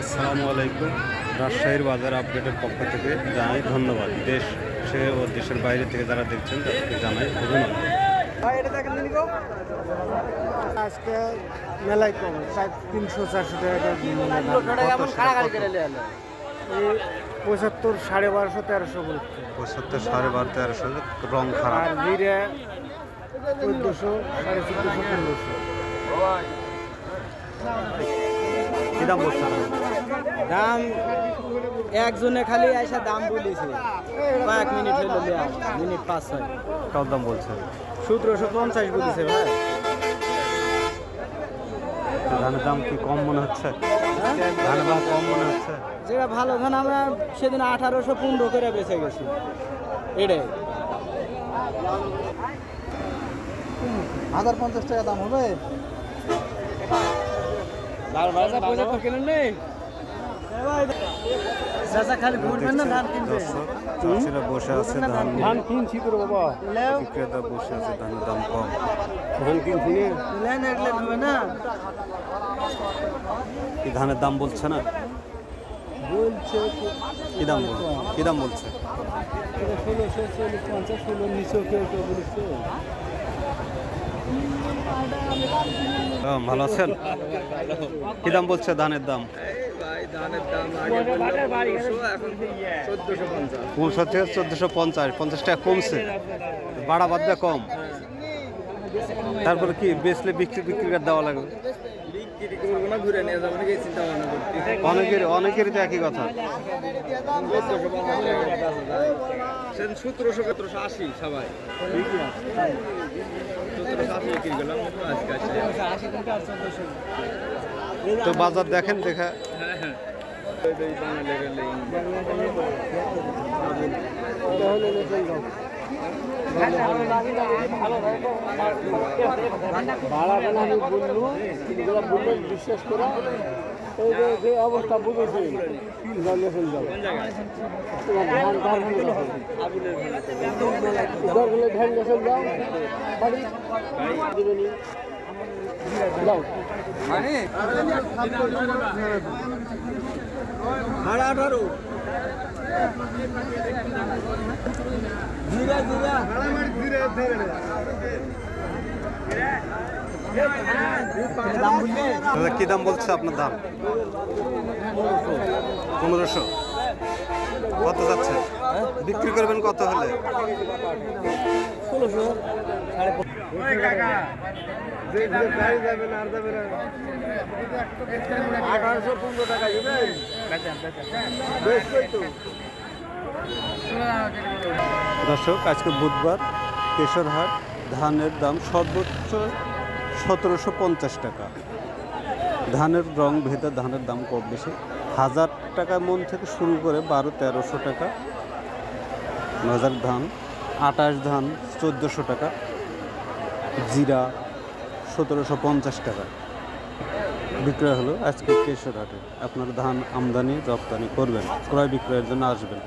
আসসালামু আলাইকুম। রাজশাহীর বাজার আপডেটের পক্ষ থেকে জানাই ধন্যবাদ। দেশ সে ও দেশের বাইরে থেকে যারা দেখছেন তাদেরকে জানাই অভিনন্দন। আজকে মেলায় কম 300-400 টাকা 75 1250 1300 বলছে। 75 1250 1300 রং খারাপ। আর জিরা 1400 1450 1500। কি দাম বলছে? দাম একজনে খালি আইসা দাম বলেছে, কয়েক মিনিট হইল মিনিট 5-6। কত দাম বলছে? 1750 বলেছে ভাই। ধানের দাম কি কম মনে হচ্ছে? ধানের দাম কম মনে হচ্ছে? যেটা ভালো ধান আমরা সেদিন 1815 করে বেঁচে গেছি। এটাই 1050 টাকা দাম হবে। খালি ঘুরবেন না, ধান কিনবে। চাষিরা বসে আছে, ধান কিনছি তো বাবা, বিক্রেতা বসে আছে, ধানের দাম কম। ধান কিনছি না। কি ধানের দাম বলছে না? বলছে কি দাম বলছে? কি দাম বলছে? 1640 16 নিচেও কেউ বলেছে। ভালো আছেন? কি দাম বলছে ধানের দাম? পনেরোশো থেকে 1450, 50 টাকা কমছে। বাড়া বাদ দেওয়া কম। তারপরে কি বেচলে বিক্রি করে দেওয়া লাগবে? অনেকেরই তো একই কথা। 1780 সবাই তো বাজার দেখেন, দেখা বিশ্বাস করা যে অবস্থা বুঝেছি। কি দাম বলছে আপনার দাম? 1500। কত যাচ্ছে? বিক্রি করবেন কত হলে? 1600 1815 টাকা দিবেন। দর্শক, আজকে বুধবার কেশরহাট ধানের দাম সর্বোচ্চ 1750 টাকা। ধানের রং ভেদে ধানের দাম কম বেশি। 1000 টাকা মন থেকে শুরু করে 1200-1300 টাকা। নজার ধান 28 ধান 1400 টাকা। জিরা 1750 টাকা বিক্রয় হলো আজকে কেশরহাটে। আপনারা ধান আমদানি রপ্তানি করবেন, ক্রয় বিক্রয়ের জন্য আসবেন।